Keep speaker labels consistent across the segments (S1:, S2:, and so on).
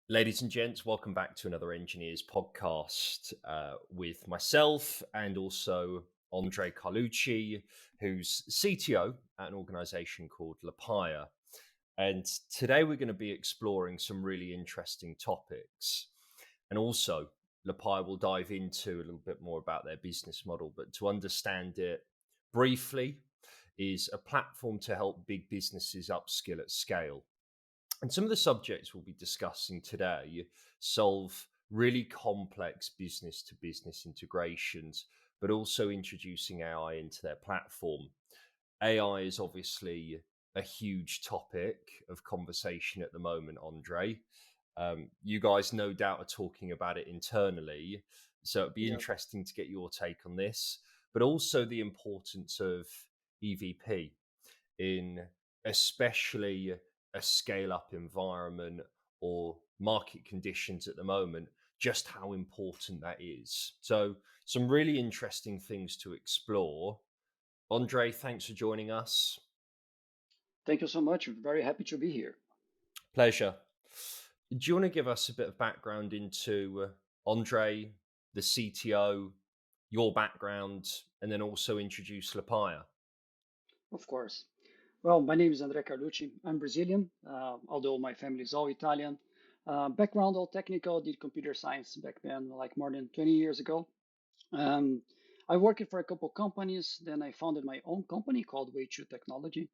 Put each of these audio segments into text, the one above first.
S1: Ladies and gents, welcome back to another Engineers Podcast with myself and also Andre Carlucci, who's CTO at an organization called Lepaya. And today we're going to be exploring some really interesting topics. And also, Lepaya will dive into a little bit more about their business model, but to understand it briefly, is a platform to help big businesses upskill at scale. And some of the subjects we'll be discussing today solve really complex business to business integrations, but also introducing AI into their platform. AI is obviously a huge topic of conversation at the moment, Andre. You guys no doubt are talking about it internally. So it'd be
S2: Yeah,
S1: interesting to get your take on this, but also the importance of EVP in especially a scale up environment or market conditions at the moment, just how important that is. So, some really interesting things to explore. Andre, thanks for joining us.
S2: thank you so much. Very happy to be here.
S1: Pleasure. Do you want to give us a bit of background into Andre, the CTO, your background, and then also introduce Lepaya?
S2: Of course. Well, my name is André Carlucci. I'm Brazilian, although my family is all Italian. Background all technical, did computer science back then, like more than 20 years ago. Um, I worked for a couple companies. Then I founded my own company called Way2 Technology,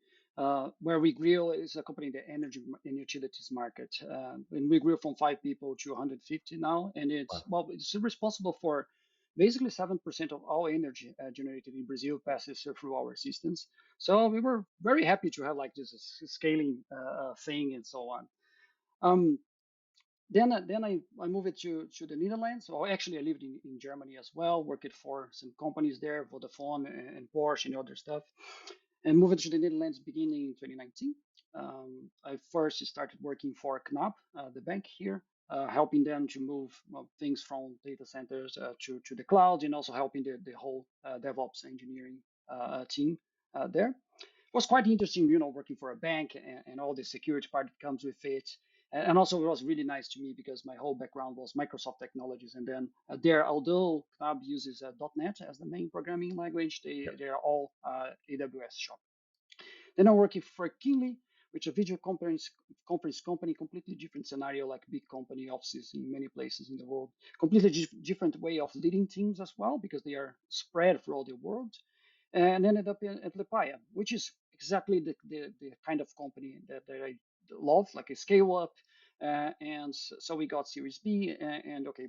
S2: where we grew. It's a company in the energy and utilities market, and we grew from 5 people to 150 now. And
S1: Wow.
S2: it's responsible for basically 7% of all energy generated in Brazil passes through our systems. So we were very happy to have like this scaling thing and so on. Um, then I moved to the Netherlands. Well, actually, I lived in Germany as well, worked for some companies there, Vodafone and Porsche and other stuff, and moved to the Netherlands beginning in 2019. I first started working for Knab, the bank here, helping them to move things from data centers to the cloud, and also helping the whole DevOps engineering team there. It was quite interesting, working for a bank and all the security part that comes with it. And also, it was really nice to me because my whole background was Microsoft technologies. And then there, although Knab uses .NET as the main programming language, they are all AWS shop. Then I'm working for Kinley, which is a video conference company, completely different scenario, like big company offices in many places in the world. Completely different way of leading teams as well, because they are spread throughout the world. And ended up at Lepaya, which is exactly the kind of company that I love, like a scale up. And so we got Series B, and okay,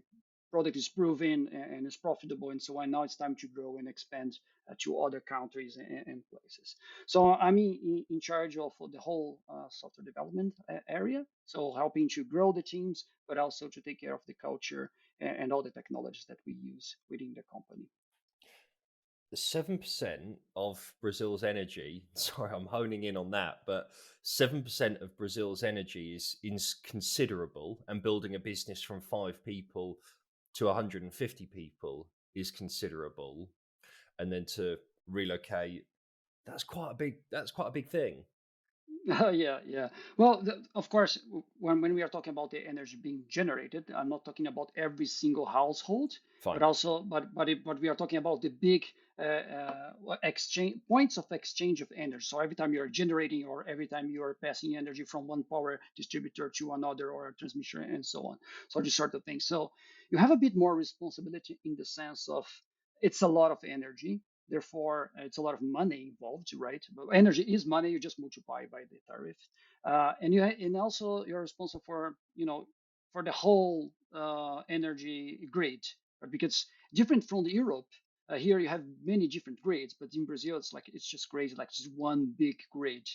S2: product is proven and is profitable and so on. Now it's time to grow and expand to other countries and places. So I'm in charge of the whole software development area, so helping to grow the teams, but also to take care of the culture and all the technologies that we use within the company.
S1: 7% of Brazil's energy, sorry, I'm honing in on that, but 7% of Brazil's energy is considerable, and building a business from 5 people to 150 people is considerable. And then to relocate, that's quite a big thing.
S2: Yeah, yeah. Well, of course, when we are talking about the energy being generated, I'm not talking about every single household, but
S1: Fine.
S2: also, but we are talking about the big exchange points of exchange of energy. So every time you are generating, or every time you are passing energy from one power distributor to another, or a transmission, and so on. So this sort of thing. So you have a bit more responsibility in the sense of it's a lot of energy, therefore it's a lot of money involved, right? But energy is money, you just multiply by the tariff. And also you're responsible for for the whole energy grid, right? Because different from the Europe, here you have many different grids, but in Brazil it's just crazy, like just one big grid.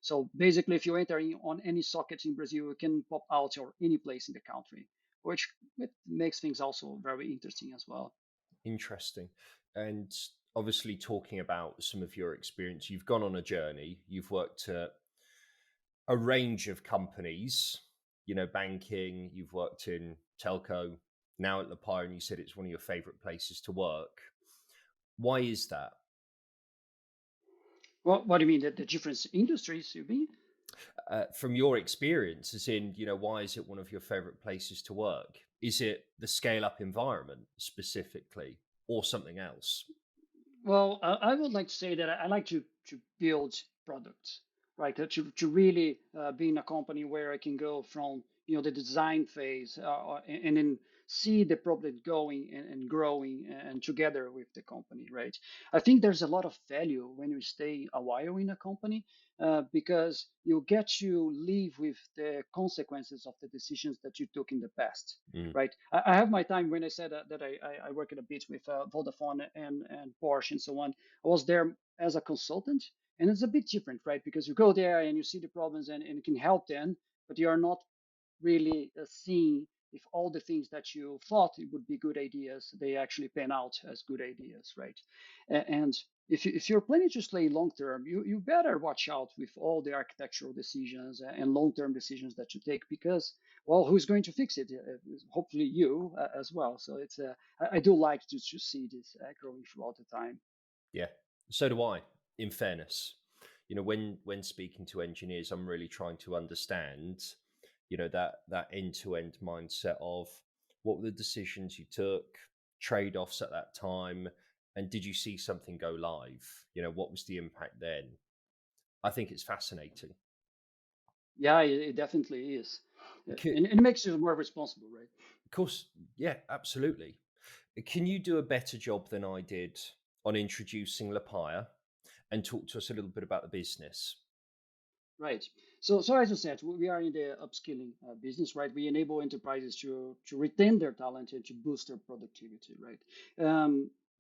S2: So basically, if you enter on any socket in Brazil, you can pop out or any place in the country, which it makes things also very interesting as well.
S1: Interesting. And obviously, talking about some of your experience, you've gone on a journey, you've worked at a range of companies, banking, you've worked in telco, now at Lepire, and you said it's one of your favorite places to work. Why is that?
S2: What do you mean, the different industries you mean?
S1: From your experience, as in, why is it one of your favorite places to work? Is it the scale up environment specifically, or something else?
S2: Well, I would like to say that I like to build products, right? To really be in a company where I can go from the design phase and then see the product going and growing and together with the company, right? I think there's a lot of value when you stay a while in a company because you get to live with the consequences of the decisions that you took in the past,
S1: Mm,
S2: right? I have my time when I said that I work a bit with Vodafone and Porsche and so on. I was there as a consultant, and it's a bit different, right? Because you go there and you see the problems and you can help them, but you are not really seeing if all the things that you thought it would be good ideas, they actually pan out as good ideas, right? And if you're planning to stay long term, you better watch out with all the architectural decisions and long term decisions that you take because, well, who's going to fix it? Hopefully you as well. So I do like to see this growing throughout the time.
S1: yeah, so do I. In fairness, when speaking to engineers, I'm really trying to understand, that end to end mindset of what were the decisions you took, trade offs at that time, and did you see something go live? What was the impact then? I think it's fascinating.
S2: Yeah, it definitely is.
S1: Of
S2: And it makes you more responsible, right?
S1: course, yeah, absolutely. Can you do a better job than I did on introducing Lepaya and talk to us a little bit about the business?
S2: Right. So as you said, we are in the upskilling business, right? We enable enterprises to retain their talent and to boost their productivity, right?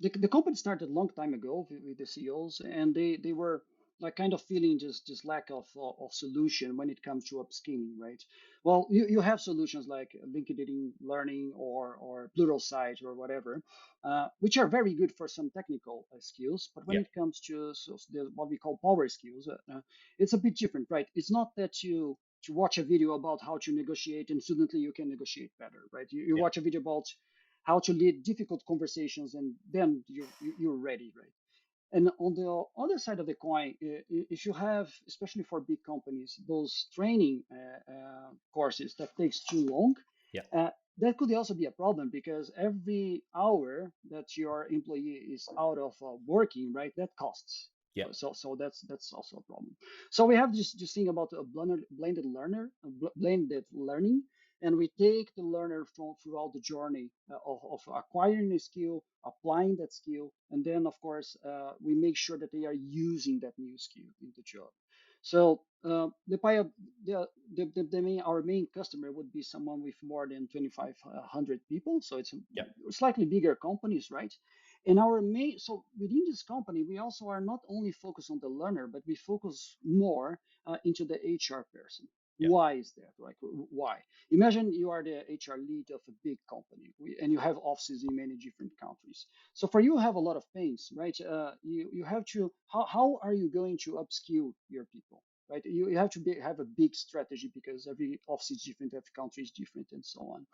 S2: The company started a long time ago with the CEOs, and they were like kind of feeling just lack of solution when it comes to upskilling, right? Well, you have solutions like LinkedIn Learning or Pluralsight or whatever, which are very good for some technical skills, but when
S1: Yeah,
S2: it comes to what we call power skills, it's a bit different, right? It's not that you watch a video about how to negotiate and suddenly you can negotiate better, right? You
S1: yeah,
S2: watch a video about how to lead difficult conversations and then you're ready, right? And on the other side of the coin, if you have, especially for big companies, those training courses that takes too long,
S1: yeah,
S2: uh, that could also be a problem because every hour that your employee is out of working, right, that costs.
S1: yeah,
S2: So that's also a problem. So we have this thing about a blended learning, and we take the learner from throughout the journey of acquiring a skill, applying that skill, and then of course we make sure that they are using that new skill in the job. So our main customer would be someone with more than 2,500 people. So it's
S1: yeah,
S2: slightly bigger companies, right? And our main, so within this company, we also are not only focused on the learner, but we focus more into the HR person.
S1: yeah,
S2: Why is that? Like, why? Imagine you are the HR lead of a big company and you have offices in many different countries. So for you have a lot of pains, right? You have to, how are you going to upskill your people, right? You have to have a big strategy because every office is different, every country is different, and so on.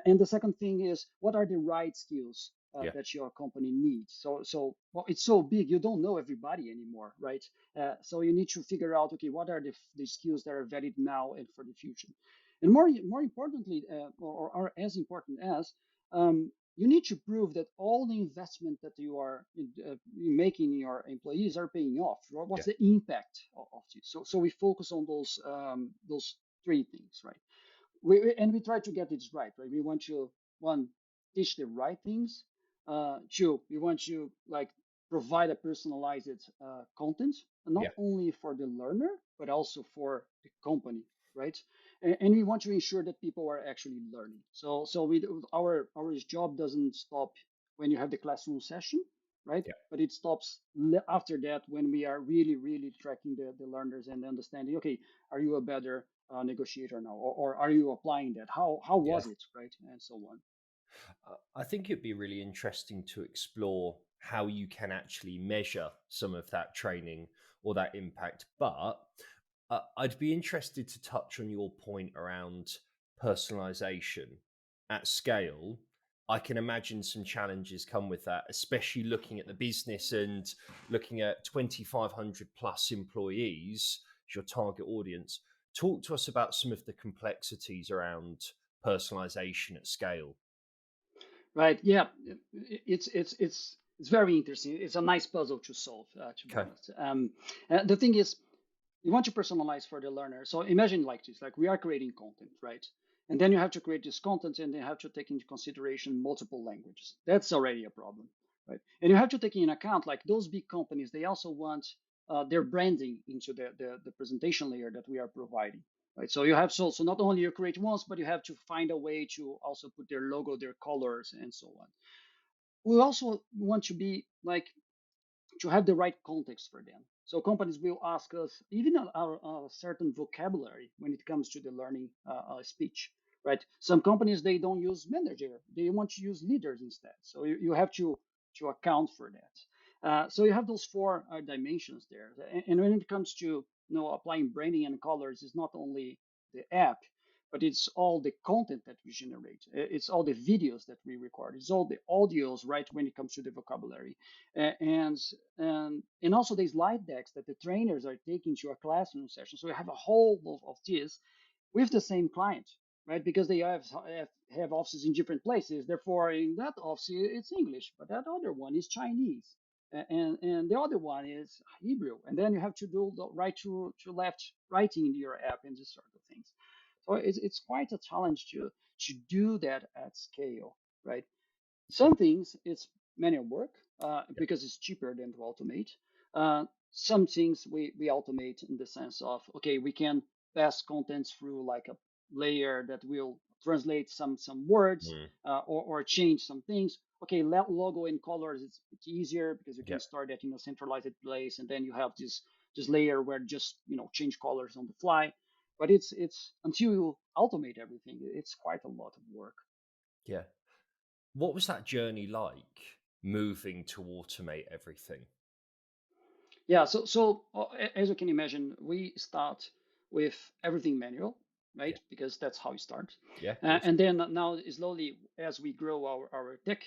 S2: And the second thing is, what are the right skills
S1: yeah,
S2: that your company needs? So well, it's so big, you don't know everybody anymore, right? So you need to figure out, okay, what are the skills that are valid now and for the future? And more importantly, or as important as, you need to prove that all the investment that you are making in your employees are paying off.
S1: yeah,
S2: What's the impact of this? So we focus on those three things, right? And we try to get it right? We want to one teach the right things. Two, we want to like provide a personalized content, not
S1: yeah,
S2: only for the learner but also for the company, right? And we want to ensure that people are actually learning. So our job doesn't stop when you have the classroom session, right?
S1: yeah,
S2: But it stops after that when we are really tracking the learners and understanding. Okay, are you a better negotiator now, or are you applying that? How
S1: yeah.
S2: was it, right, and so on.
S1: I think it'd be really interesting to explore how you can actually measure some of that training or that impact. But I'd be interested to touch on your point around personalization at scale. I can imagine some challenges come with that, especially looking at the business and looking at 2,500 plus employees. is your target audience. Talk to us about some of the complexities around personalization at scale.
S2: Right. Yeah. It's very interesting. It's a nice puzzle to solve, to be
S1: Okay.
S2: honest. The thing is, you want to personalize for the learner. So imagine like this, like we are creating content, right? And then you have to create this content and you have to take into consideration multiple languages. That's already a problem, right? And you have to take into account like those big companies, they also want their branding into the presentation layer that we are providing, right? So you have, so not only you create once, but you have to find a way to also put their logo, their colors, and so on. We also want to be like to have the right context for them. So companies will ask us even a certain vocabulary when it comes to the learning speech, right? Some companies, they don't use manager, they want to use leaders instead. So you have to account for that. So you have those four dimensions there. And when it comes to applying branding and colors, it's not only the app, but it's all the content that we generate. It's all the videos that we record. It's all the audios, right? When it comes to the vocabulary, and and also the slide decks that the trainers are taking to a classroom session. So we have a whole of this with the same client, right? Because they have offices in different places. Therefore, in that office it's English, but that other one is Chinese, and the other one is Hebrew. And then you have to do the right to left writing in your app and this sort of things. So it's quite a challenge to do that at scale, right? Some things it's manual work because it's cheaper than to automate. Some things we automate in the sense of, okay, we can pass contents through like a layer that will translate some words
S1: Mm.
S2: or change some things. Okay, logo and colors, it's easier because you
S1: Yeah.
S2: can start that in a centralized place, and then you have this layer where just change colors on the fly. But it's until you automate everything, it's quite a lot of work.
S1: Yeah. What was that journey like, moving to automate everything?
S2: Yeah, as you can imagine, we start with everything manual,
S1: Yeah.
S2: right? Because that's how we start.
S1: Yeah, of course.
S2: And then now, slowly, as we grow our tech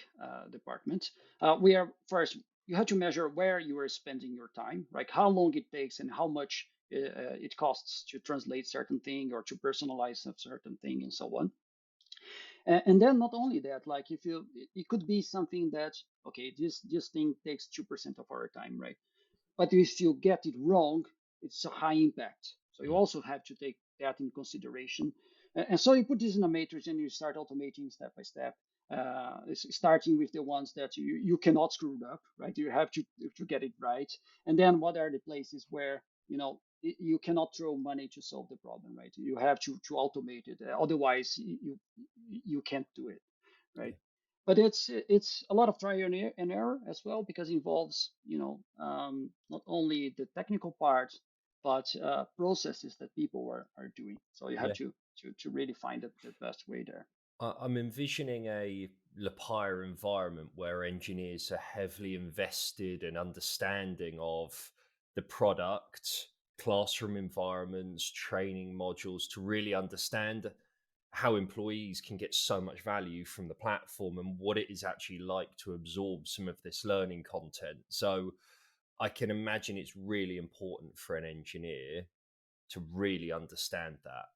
S2: department, we are first, you have to measure where you are spending your time, like how long it takes and how much it costs to translate certain thing or to personalize a certain thing and so on. And then not only that, like if you, it could be something that, okay, this thing takes 2% of our time, right? But if you get it wrong, it's a high impact. So you
S1: Mm.
S2: also have to take that in consideration. And so you put this in a matrix and you start automating step by step, starting with the ones that you cannot screw up, right? You have to get it right. And then what are the places where, you cannot throw money to solve the problem, right? You have to automate it. Otherwise, you can't do it,
S1: Yeah.
S2: right? But it's a lot of trial and error as well because it involves not only the technical part but processes that people are doing. So you have
S1: Yeah.
S2: to really find the best way there.
S1: I'm envisioning a Lepaya environment where engineers are heavily invested and understanding of the product, classroom environments, training modules to really understand how employees can get so much value from the platform and what it is actually like to absorb some of this learning content. So I can imagine it's really important for an engineer to really understand that.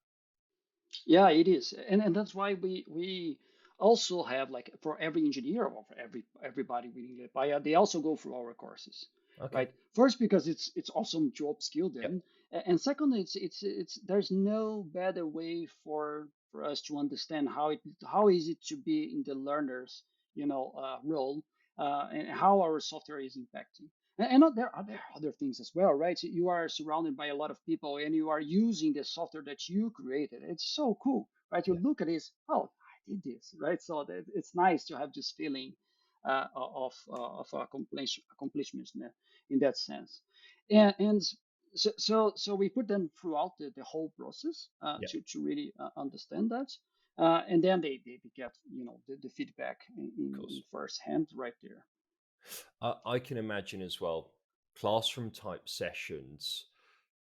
S2: Yeah, it is, and that's why we also have like for every engineer or for everybody within Lepaya, they also go through our courses,
S1: Okay.
S2: right? First, because it's awesome to upskill
S1: Yep.
S2: them, and second, it's there's no better way for us to understand how is it to be in the learner's role and how our software is impacting. And there are other things as well, right? So you are surrounded by a lot of people and you are using the software that you created. It's so cool, right? You
S1: Yeah.
S2: look at this, oh, I did this, right? So that it's nice to have this feeling of accomplishments in that sense. And so we put them throughout the whole process
S1: Yeah.
S2: to really understand that. And then they get the feedback
S1: Of
S2: in
S1: course.
S2: first hand right there.
S1: I can imagine as well, classroom type sessions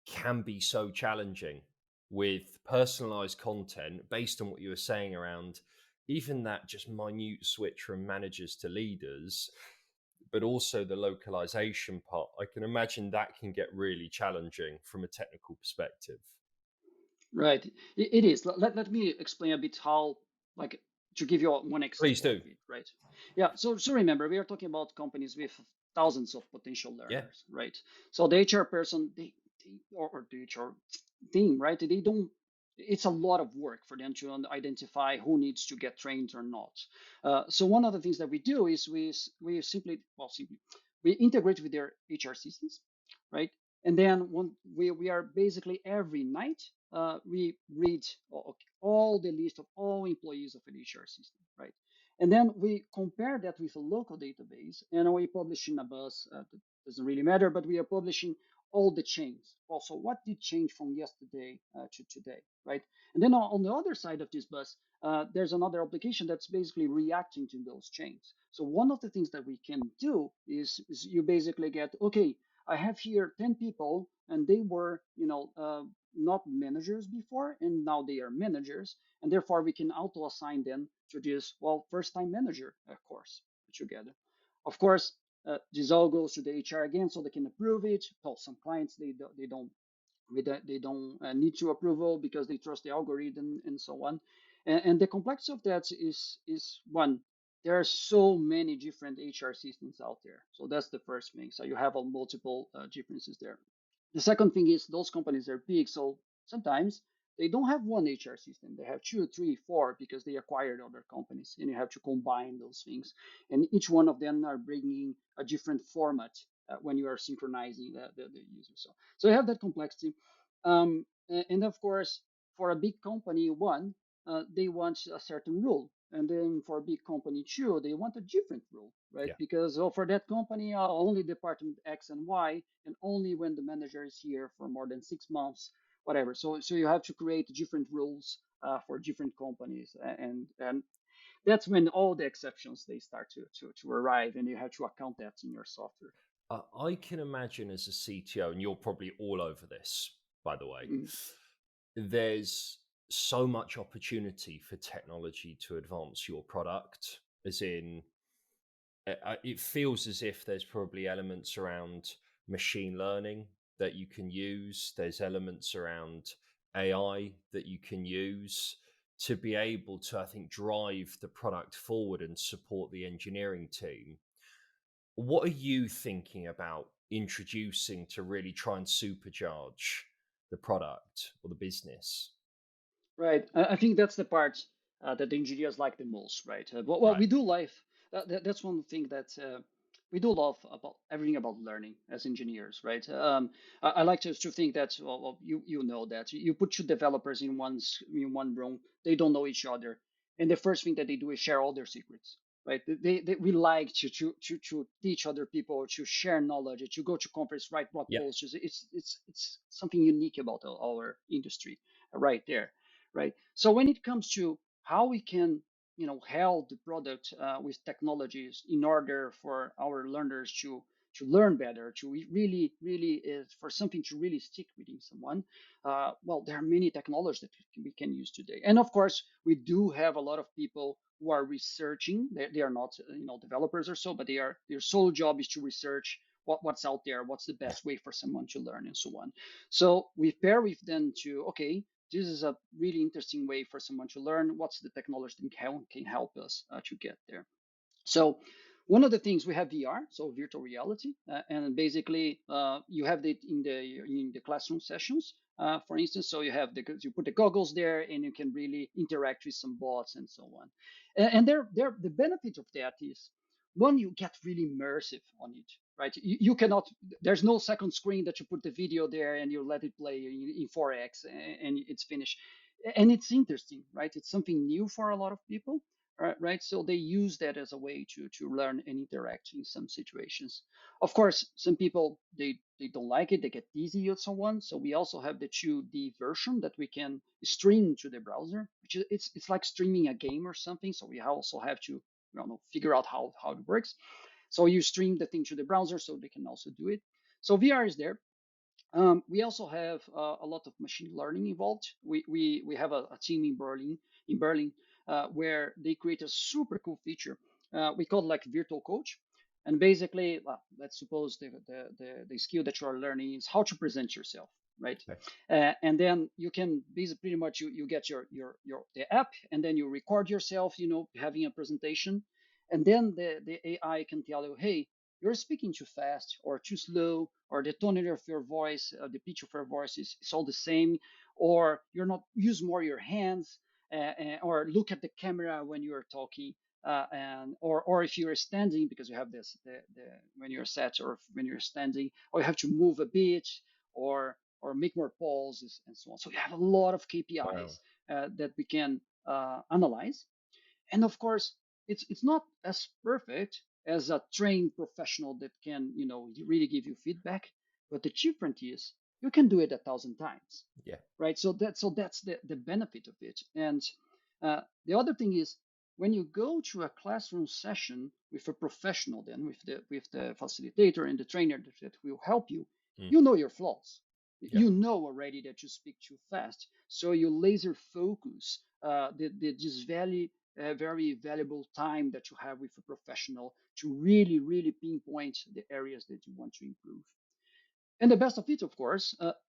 S1: can be so challenging with personalized content based on what you were saying around even that just minute switch from managers to leaders. but also the localization part. I can imagine that can get really challenging from a technical perspective.
S2: Right. It is. Let me explain a bit how, like, to give you one
S1: Please
S2: example
S1: do.
S2: of it, right? Yeah. So remember, we are talking about companies with thousands of potential
S1: Yeah.
S2: learners, right? So the HR person, or the HR team, right? They don't. It's a lot of work for them to identify who needs to get trained or not. So one of the things that we do is we simply, well, simply we integrate with their HR systems, right? And then we are basically every night we read all the list of all employees of an HR system, right? And then we compare that with a local database, and we publish in a bus. That doesn't really matter, but we are publishing all the change. Also, what did change from yesterday to today, right? And then on the other side of this bus, there's another application that's basically reacting to those changes. So one of the things that we can do is you basically get, okay, I have here 10 people, and they were, not managers before, and now they are managers, and therefore we can auto assign them to this, well, first time manager course together. Of course, this all goes to the HR again, so they can approve it. Well, some clients they don't need to approval because they trust the algorithm and so on. And the complexity of that is one. There are so many different HR systems out there, so that's the first thing. So you have multiple differences there. The second thing is those companies are big, so sometimes they don't have one HR system. They have two, three, four because they acquired other companies, and you have to combine those things. And each one of them are bringing a different format when you are synchronizing the user. So you have that complexity. And of course, for a big company, one, they want a certain rule. And then for a big company, two, they want a different rule, right?
S1: Yeah.
S2: Because for that company, only department X and Y, and only when the manager is here for more than 6 months, whatever. So you have to create different rules for different companies, and that's when all the exceptions they start to arrive, and you have to account that in your software.
S1: I can imagine as a CTO, and you're probably all over this, by the way,
S2: Mm.
S1: there's so much opportunity for technology to advance your product, as in, it feels as if there's probably elements around machine learning that you can use, there's elements around AI that you can use to be able to, I think, drive the product forward and support the engineering team. What are you thinking about introducing to really try and supercharge the product or the business?
S2: Right. I think that's the part that the engineers like the most, right? Well,
S1: Right.
S2: we do life. That's one thing that we do love about everything about learning as engineers, right? I like to think that, well, you know that you put two developers in one room, they don't know each other, and the first thing that they do is share all their secrets, right? We like to teach other people, to share knowledge, to go to conference, write blog
S1: Yeah.
S2: posts. It's something unique about our industry, right there, right? So when it comes to how we can, help the product with technologies in order for our learners to learn better, to really, really is for something to really stick within someone. Well, there are many technologies that we can use today, and of course, we do have a lot of people who are researching. They are not, developers or so, but their sole job is to research what's out there, what's the
S1: Yeah.
S2: best way for someone to learn, and so on. So we pair with them to, okay, this is a really interesting way for someone to learn. What's the technology that can help us to get there? So one of the things we have VR, so virtual reality, and basically you have it in the classroom sessions, for instance. So you put the goggles there, and you can really interact with some bots and so on. And the benefit of that is, one, you get really immersive on it, right? You cannot. There's no second screen that you put the video there and you let it play in 4x, and it's finished. And it's interesting, right? It's something new for a lot of people, right? So they use that as a way to learn and interact in some situations. Of course, some people they don't like it, they get dizzy or so on. So we also have the 2D version that we can stream to the browser, which is it's like streaming a game or something. So we also have to, figure out how it works. So you stream the thing to the browser, so they can also do it. So VR is there. We also have a lot of machine learning involved. We have a team in Berlin, where they create a super cool feature. We call it like virtual coach. And basically, well, let's suppose the skill that you are learning is how to present yourself, right?
S1: Okay.
S2: And then you can basically pretty much you get your the app, and then you record yourself, having a presentation, and then the AI can tell you, hey, you're speaking too fast or too slow, or the tone of your voice, the pitch of your voice is all the same, or you're not use more your hands, or look at the camera when you are talking, and or if you're standing because you have this the when you're sat or when you're standing, or you have to move a bit, or make more pauses and so on. So you have a lot of
S1: Wow.
S2: KPIs that we can analyze. And of course, it's not as perfect as a trained professional that can really give you feedback. But the difference is you can do it 1,000 times,
S1: Yeah.
S2: right? So that's the benefit of it. And the other thing is when you go to a classroom session with a professional, then with the facilitator and the trainer that will help you,
S1: Mm.
S2: you know your flaws.
S1: Yeah.
S2: You know already that you speak too fast, so you laser focus this very valuable time that you have with a professional to really, really pinpoint the areas that you want to improve. And the best of it, of course,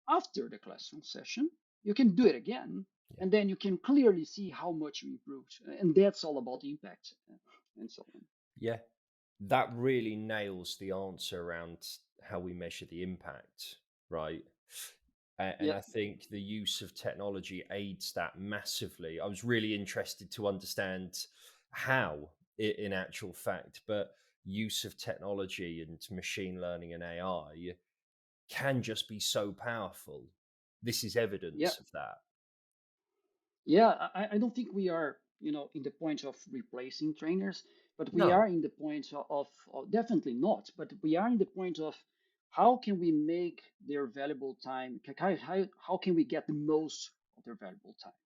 S2: after the classroom session, you can do it again,
S1: Yeah.
S2: and then you can clearly see how much you improved. And that's all about impact and so on.
S1: Yeah. That really nails the answer around how we measure the impact, right? And
S2: Yeah,
S1: I think the use of technology aids that massively. I was really interested to understand how, in actual fact, but use of technology and machine learning and AI can just be so powerful. This is
S2: yeah,
S1: evidence of that.
S2: yeah. I don't think we are, in the point of replacing trainers, but we
S1: No.
S2: are in the point of definitely not, but we are in the point of how can we make their valuable time, how can we get the most of their valuable time,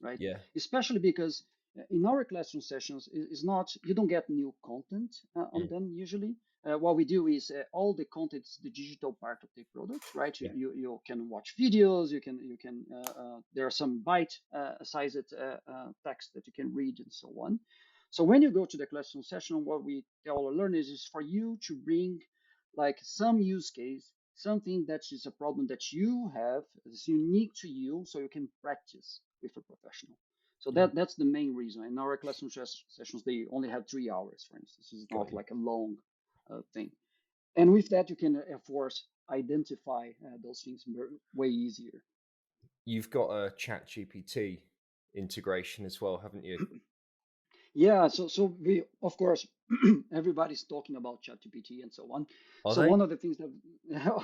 S2: right?
S1: Yeah.
S2: Especially because in our classroom sessions is not you don't get new content on
S1: Mm.
S2: them usually. What we do is all the content is the digital part of the product, right? You
S1: Yeah.
S2: you can watch videos, you can there are some bite sized text that you can read and so on. So when you go to the classroom session, what we tell our learners is for you to bring like some use case, something that is a problem that you have is unique to you, so you can practice with a professional. So
S1: Yeah.
S2: that's the main reason. In our classroom sessions, they only have 3 hours, for instance. It's
S1: Got
S2: not
S1: you.
S2: like a long thing. And with that, you can, of course, identify those things way easier.
S1: You've got a ChatGPT integration as well, haven't you?
S2: Yeah, so we of course everybody's talking about ChatGPT and so on.
S1: Are
S2: So
S1: they?
S2: one of the things that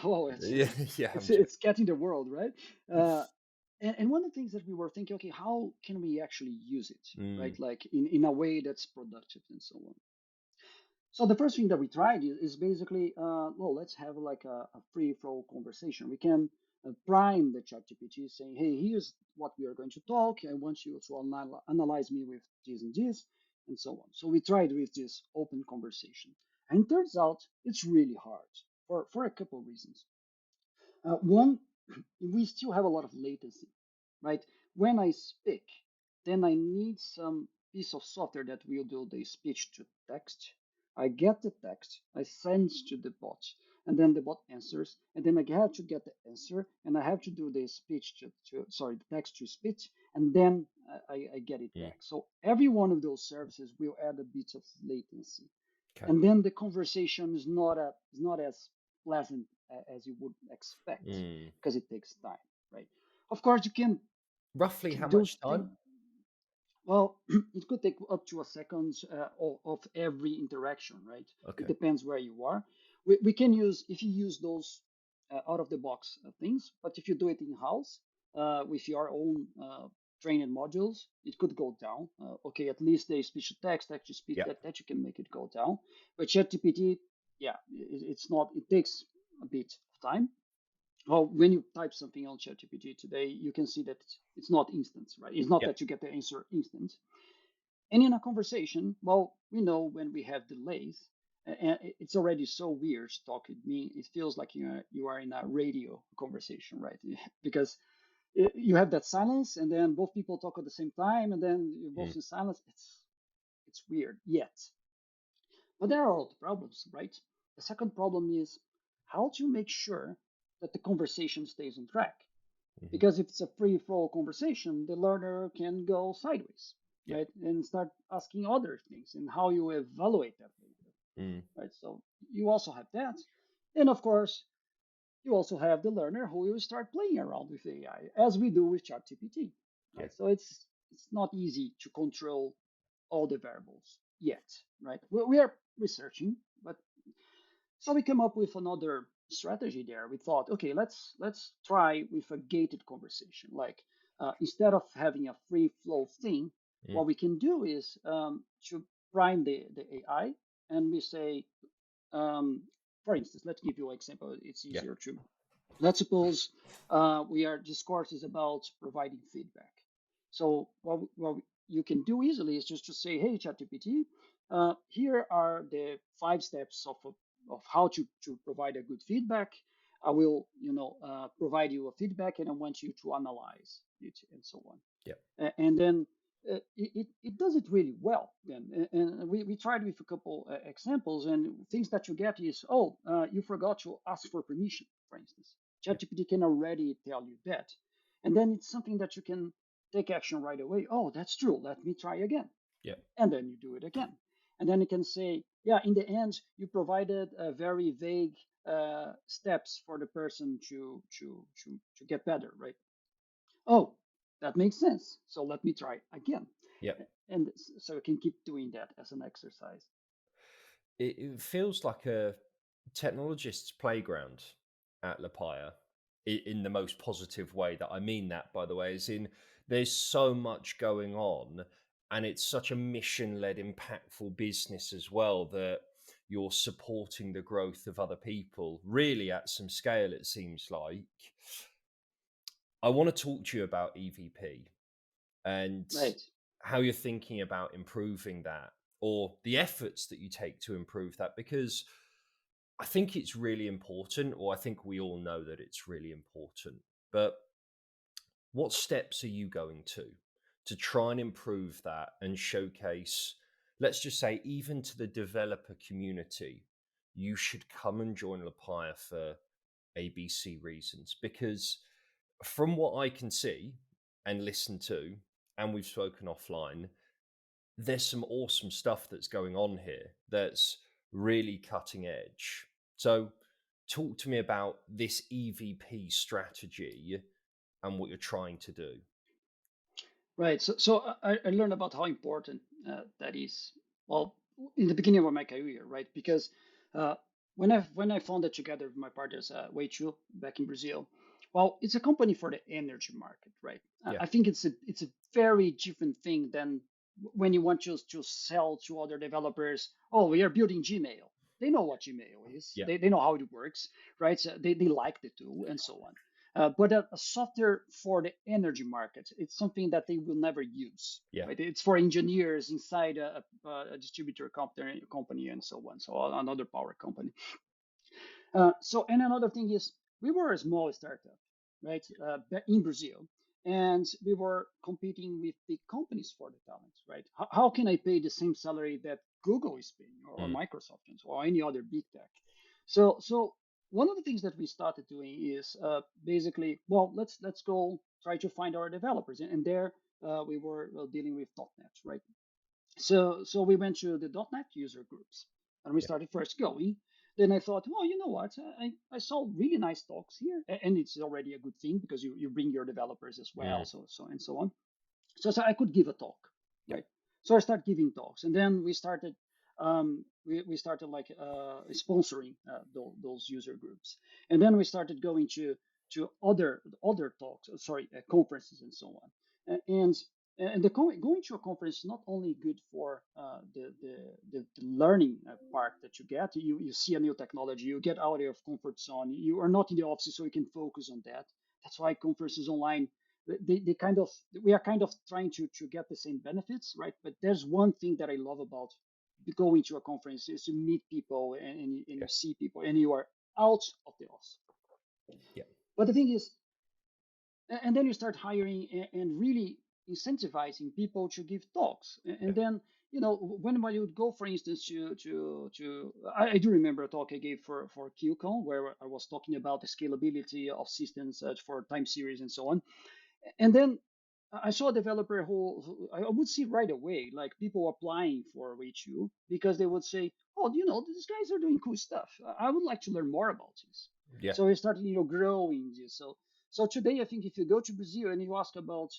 S2: oh
S1: Yeah. Yeah. I'm joking.
S2: it's getting the world right. Uh, and one of the things that we were thinking, okay, how can we actually use it, right?
S1: Mm.
S2: Like in a way that's productive and so on. So the first thing that we tried is basically, well, let's have like a free flow conversation. We can prime the ChatGPT saying, hey, here's what we are going to talk. I want you to analyze me with this and so on. So we tried with this open conversation. And it turns out it's really hard for a couple of reasons. One, we still have a lot of latency, right? When I speak, then I need some piece of software that will do the speech to text. I get the text, I send to the bot, and then the bot answers, and then I have to get the answer, and I have to do the speech sorry, the text to speech, and then I get it
S1: Mm.
S2: back. So every one of those services will add a bit of latency,
S1: Okay.
S2: and then the conversation is not as pleasant as you would expect
S1: Mm.
S2: because it takes time, right? Of course, you can
S1: Roughly how
S2: do
S1: much time?
S2: things. Well, it could take up to a second of every interaction, right? It
S1: Okay.
S2: depends where you are. We can use if you use those out of the box things, but if you do it in house with your own training modules, it could go down. Okay, at least the speech to text, text to speech,
S1: Yeah.
S2: that you can make it go down. But ChatGPT, yeah, it's not. It takes a bit of time. Well, when you type something on ChatGPT today, you can see that it's not instant, right? It's not
S1: Yeah.
S2: that you get the answer instant. And in a conversation, well, we know when we have delays, and it's already so weird to talk with me. It feels like you are in a radio conversation, right? Because you have that silence, and then both people talk at the same time, and then you're both
S1: Mm.
S2: in silence. It's weird. Yet But there are other problems, right? The second problem is how to make sure that the conversation stays on track.
S1: Hmm.
S2: Because if it's a free flow conversation, the learner can go sideways,
S1: Yeah.
S2: right? And start asking other things and how you evaluate that later,
S1: Mm.
S2: right? So you also have that. And of course, you also have the learner who will start playing around with AI, as we do with ChatGPT,
S1: Yeah.
S2: right? So it's not easy to control all the variables yet, right? We are researching, but so we came up with another strategy there. We thought, okay, let's try with a gated conversation. Like instead of having a free flow thing,
S1: Mm.
S2: what we can do is to prime the AI, and we say, um, for instance, let's give you an example. It's
S1: Yeah.
S2: easier to. Let's suppose this course is about providing feedback. So what you can do easily is just to say, hey, ChatGPT, here are the 5 steps of how to provide a good feedback. I will, provide you a feedback, and I want you to analyze it and so on.
S1: Yeah.
S2: And then it does it really well. Then, and we tried with a couple examples, and things that you get is, oh, you forgot to ask for permission, for instance.
S1: Yeah.
S2: ChatGPT can already tell you that, and then it's something that you can take action right away. Oh, that's true. Let me try again,
S1: Yeah.
S2: and then you do it again, and then you can say, yeah, in the end, you provided a very vague steps for the person to get better, right? Oh, that makes sense. So let me try again.
S1: Yeah.
S2: And so I can keep doing that as an exercise.
S1: It feels like a technologist's playground at Lepaya in the most positive way that I mean that, by the way, is in there's so much going on and it's such a mission led, impactful business as well that you're supporting the growth of other people really at some scale, it seems like. I want to talk to you about EVP and
S2: Right.
S1: how you're thinking about improving that or the efforts that you take to improve that because I think it's really important, or I think we all know that it's really important. But what steps are you going to try and improve that and showcase, let's just say, even to the developer community, you should come and join Lapaya for ABC reasons? Because from what I can see and listen to, and we've spoken offline, there's some awesome stuff that's going on here that's really cutting edge. So, talk to me about this EVP strategy and what you're trying to do.
S2: Right. So I learned about how important that is. Well, in the beginning of my career, right? Because uh, when I founded together with my partners, Weichu, back in Brazil, well, it's a company for the energy market, right?
S1: Yeah.
S2: I think it's a very different thing than when you want to sell to other developers. Oh, we are building Gmail. They know what Gmail is.
S1: Yeah.
S2: They know how it works, right? So they like the tool and so on. But a software for the energy market, it's something that they will never use.
S1: Yeah.
S2: Right? It's for engineers inside a distributor company and so on. So another power company. So and another thing is we were a small startup, right, in Brazil, and we were competing with big companies for the talent, right? How can I pay the same salary that Google is paying or
S1: Mm.
S2: Microsoft or any other big tech? So one of the things that we started doing is basically, well, let's go try to find our developers, and there we were dealing with .NET, right? So we went to the .NET user groups, and we
S1: Yeah.
S2: started first going. Then I thought, well, you know what? I saw really nice talks here, and it's already a good thing because you bring your developers as well,
S1: Mm.
S2: so and so on. So I could give a talk,
S1: Yeah.
S2: right? So I started giving talks, and then we started like sponsoring those user groups, and then we started going to other talks, sorry, conferences and so on. And going to a conference is not only good for the learning part that you get. You see a new technology, you get out of your comfort zone. You are not in the office, so you can focus on that. That's why conferences online, they kind of, we are kind of trying to get the same benefits, right? But there's one thing that I love about going to a conference is to meet people, and you
S1: Yeah.
S2: see people and you are out of the office.
S1: Yeah.
S2: But the thing is, and then you start hiring and really incentivizing people to give talks,
S1: Yeah.
S2: and then when you would go, for instance, I do remember a talk I gave for QCon where I was talking about the scalability of systems for time series and so on. And then I saw a developer who I would see right away, like people applying for Way2 because they would say, "Oh, these guys are doing cool stuff. I would like to learn more about this."
S1: Yeah.
S2: So we started, growing this. So today, I think if you go to Brazil and you ask about,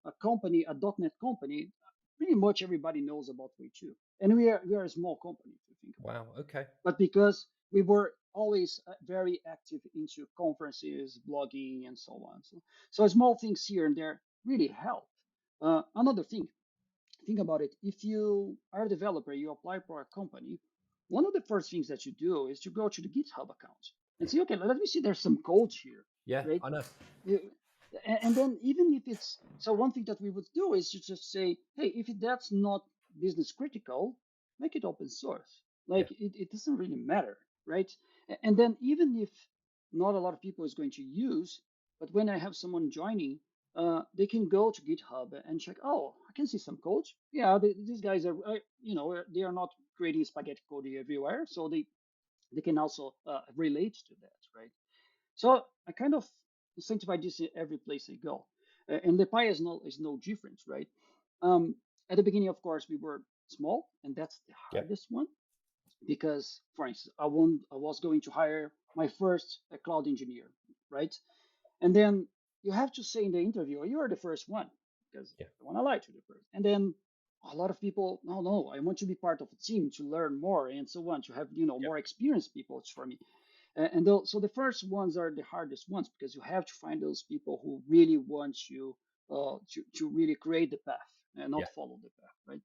S2: a company, a .NET company, pretty much everybody knows about Way2, and we are a small company if you think about
S1: Wow.
S2: it,
S1: Okay.
S2: but because we were always very active into conferences, blogging, and so on. So small things here and there really help. Another thing, think about it. If you are a developer, you apply for a company, one of the first things that you do is to go to the GitHub account and say, okay, let me see, there's some code here,
S1: Yeah,
S2: right?
S1: I know.
S2: You- and then even if it's so, one thing that we would do is to just say, hey, if that's not business critical, make it open source.
S1: Yeah.
S2: Like it doesn't really matter, right? And then even if not a lot of people is going to use, but when I have someone joining, they can go to GitHub and check. Oh, I can see some code. Yeah, these guys are, they are not creating spaghetti code everywhere, so they can also relate to that, right? So I kind of incentivize this in every place I go. And Lepaya is no different, right? Um, at the beginning, of course, we were small, and that's the
S1: Yeah.
S2: hardest one because, for instance, I was going to hire my first cloud engineer, right? And then you have to say in the interview, you are the first one because
S1: Yeah.
S2: I want to lie to the person. And then a lot of people, no, no, I want to be part of a team to learn more and so on, to have
S1: Yeah.
S2: more experienced people for me. So the first ones are the hardest ones because you have to find those people who really want you to really create the path and
S1: Yeah.
S2: not follow the path, right?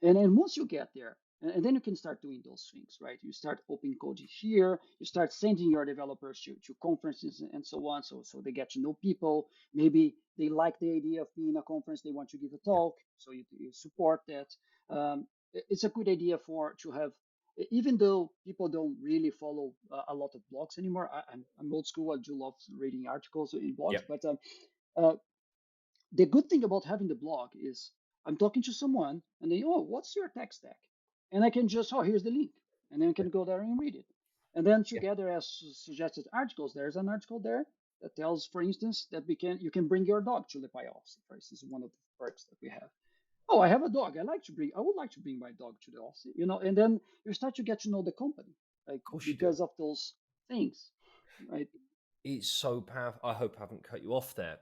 S2: And then once you get there, and then you can start doing those things, right? You start open coding here, you start sending your developers to conferences and so on, so they get to know people. Maybe they like the idea of being in a conference, they want to give a
S1: Yeah.
S2: talk, so you support that. It's a good idea to have, even though people don't really follow a lot of blogs anymore. I'm old school, I do love reading articles in blogs,
S1: Yeah.
S2: but uh, the good thing about having the blog is I'm talking to someone and they, oh, what's your tech stack? And I can just, oh, here's the link. And then I
S1: Yeah.
S2: can go there and read it. And then
S1: Yeah.
S2: together as suggested articles, there's an article there that tells, for instance, that you can bring your dog to Lepaya. For instance, one of the perks that we have. Oh, I have a dog. I would like to bring my dog to the office, and then you start to get to know the company, like
S1: Of course you do.
S2: because of those things, right?
S1: It's so powerful. I hope I haven't cut you off there.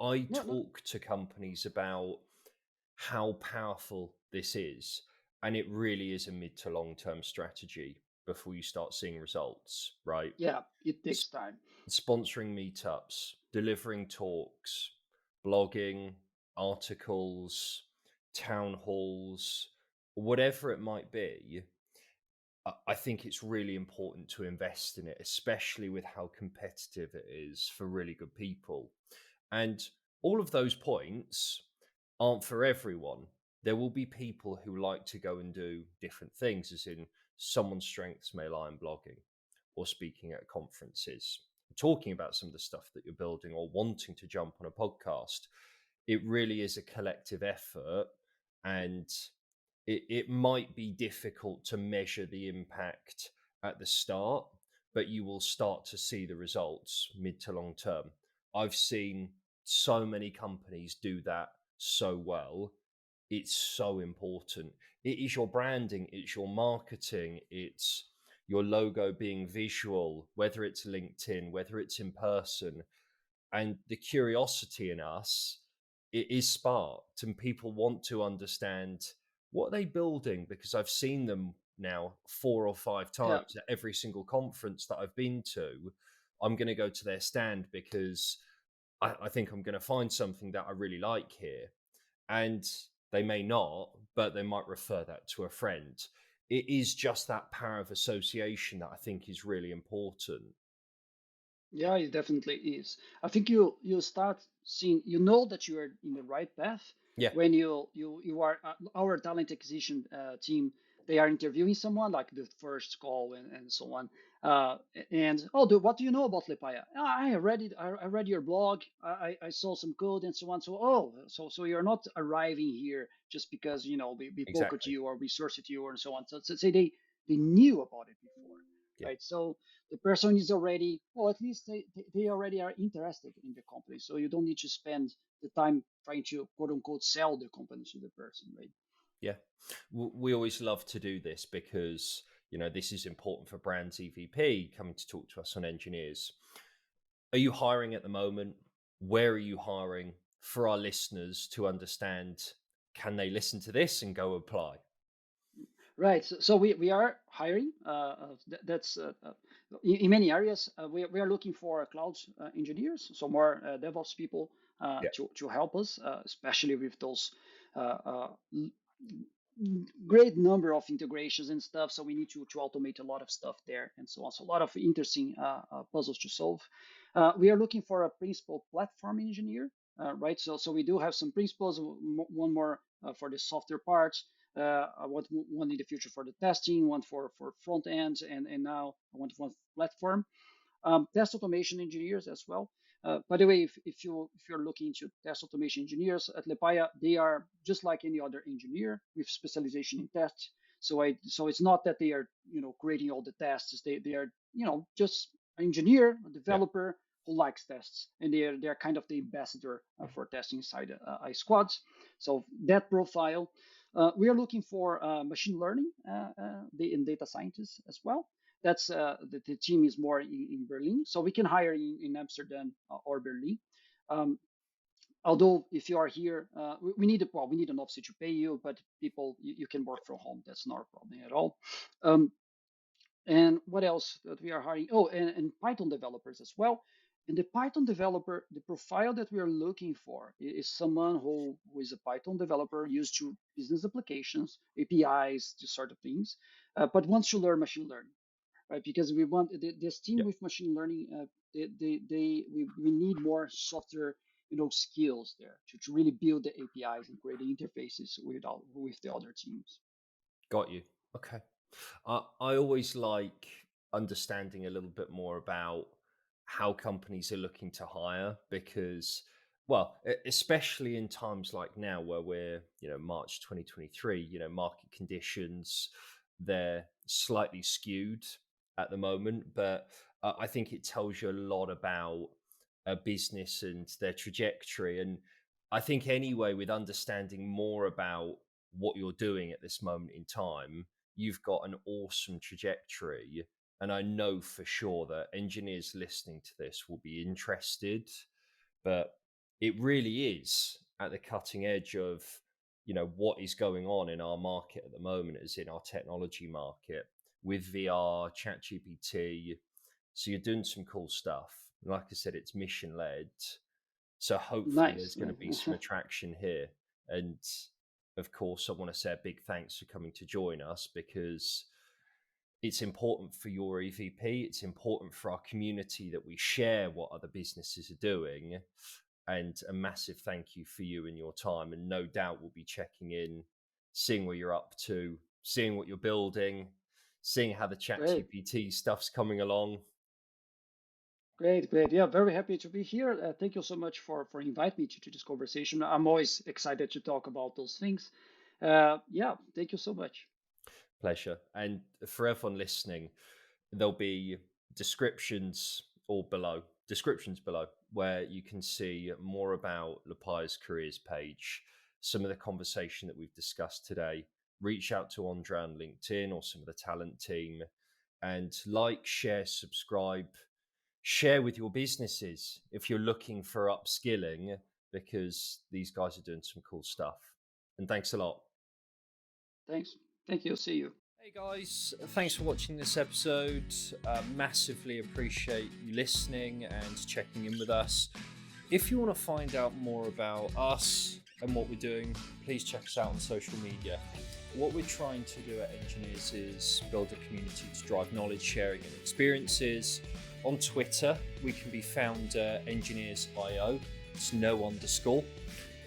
S1: I
S2: No, no,
S1: talk to companies about how powerful this is, and it really is a mid to long term strategy before you start seeing results, right?
S2: yeah, it
S1: S-
S2: takes time.
S1: Sponsoring meetups, delivering talks, blogging, articles, town halls, whatever it might be. I think it's really important to invest in it, especially with how competitive it is for really good people. And all of those points aren't for everyone. There will be people who like to go and do different things, as in someone's strengths may lie in blogging or speaking at conferences, talking about some of the stuff that you're building or wanting to jump on a podcast. It really is a collective effort, and it might be difficult to measure the impact at the start, but you will start to see the results mid to long term. I've seen so many companies do that so well. It's so important. It is your branding, it's your marketing, it's your logo being visual, whether it's LinkedIn, whether it's in person. And the curiosity in us, it is sparked, and people want to understand what are they building, because I've seen them now 4 or 5
S2: Yeah.
S1: times at every single conference that I've been to. I'm going to go to their stand because I think I'm going to find something that I really like here. And they may not, but they might refer that to a friend. It is just that power of association that I think is really important.
S2: Yeah, it definitely is. I think you start seeing, that you are in the right path
S1: Yeah.
S2: when you are our talent acquisition team. they are interviewing someone, like the first call and so on. Uh, and oh, what do you know about Lepaya? I read it. I read your blog. I saw some code and so on. So so you're not arriving here just because we poke at
S1: Exactly.
S2: you or we source at you or so on. So say they knew about it before,
S1: Yeah.
S2: right? So the person is already, well, at least they already are interested in the company. So you don't need to spend the time trying to quote unquote sell the company to the person, right?
S1: Yeah. We always love to do this because, this is important for brands EVP coming to talk to us on engineers. Are you hiring at the moment? Where are you hiring? For our listeners to understand, can they listen to this and go apply?
S2: Right. So we are hiring. That's in many areas. We are looking for cloud engineers, so more DevOps people
S1: Yeah.
S2: to help us, especially with those uh, great number of integrations and stuff. So we need to automate a lot of stuff there and so on. So a lot of interesting puzzles to solve. We are looking for a principal platform engineer, right? So we do have some principles. One more for the software parts. I want one in the future for the testing, one for front end, and now I want one platform. Test automation engineers as well. By the way, if you're looking into test automation engineers at Lepaya, they are just like any other engineer with specialization in tests. So it's not that they are creating all the tests. They are just an engineer, a
S1: Yeah.
S2: developer who likes tests, and they're kind of the ambassador for testing inside iSquads. So that profile. We are looking for machine learning and data scientists as well. That's the team is more in Berlin, so we can hire in Amsterdam or Berlin. Um, Although if you are here, we need we need an office to pay you, but people you can work from home. That's not a problem at all. Um, and what else that we are hiring? Oh, and Python developers as well. And the Python developer, the profile that we are looking for is someone who is a Python developer used to business applications, APIs, this sort of things, but wants to learn machine learning, right? Because we want this team
S1: Yeah.
S2: with machine learning. We need more software, skills there to really build the APIs and create the interfaces with the other teams.
S1: Got you. Okay. I always like understanding a little bit more about how companies are looking to hire because, well, especially in times like now where we're, March 2023, market conditions, they're slightly skewed at the moment, but I think it tells you a lot about a business and their trajectory. And I think, anyway, with understanding more about what you're doing at this moment in time, you've got an awesome trajectory. And I know for sure that engineers listening to this will be interested, but it really is at the cutting edge of, what is going on in our market at the moment, as in our technology market with VR, ChatGPT. So you're doing some cool stuff. Like I said, it's mission led. So hopefully there's
S2: Nice.
S1: going to be some attraction here. And of course, I want to say a big thanks for coming to join us because it's important for your EVP. It's important for our community that we share what other businesses are doing. And a massive thank you for you and your time. And no doubt we'll be checking in, seeing where you're up to, seeing what you're building, seeing how the
S2: Great.
S1: ChatGPT stuff's coming along.
S2: Great. Yeah, very happy to be here. Thank you so much for inviting me to this conversation. I'm always excited to talk about those things. Yeah, thank you so much.
S1: Pleasure. And for everyone listening, there'll be descriptions below where you can see more about Lepaya's careers page, some of the conversation that we've discussed today. Reach out to Andre on LinkedIn or some of the talent team and like, share, subscribe, share with your businesses if you're looking for upskilling, because these guys are doing some cool stuff. And thanks a lot.
S2: Thanks. Thank you. See you.
S1: Hey guys, thanks for watching this episode. Massively appreciate you listening and checking in with us. If you want to find out more about us and what we're doing, please check us out on social media. What we're trying to do at Engineers is build a community to drive knowledge sharing and experiences. On Twitter, we can be found Engineers.io. It's no underscore.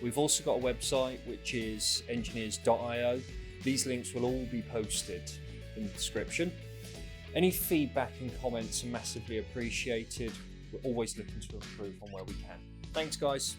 S1: We've also got a website which is engineers.io. These links will all be posted in the description. Any feedback and comments are massively appreciated. We're always looking to improve on where we can. Thanks, guys.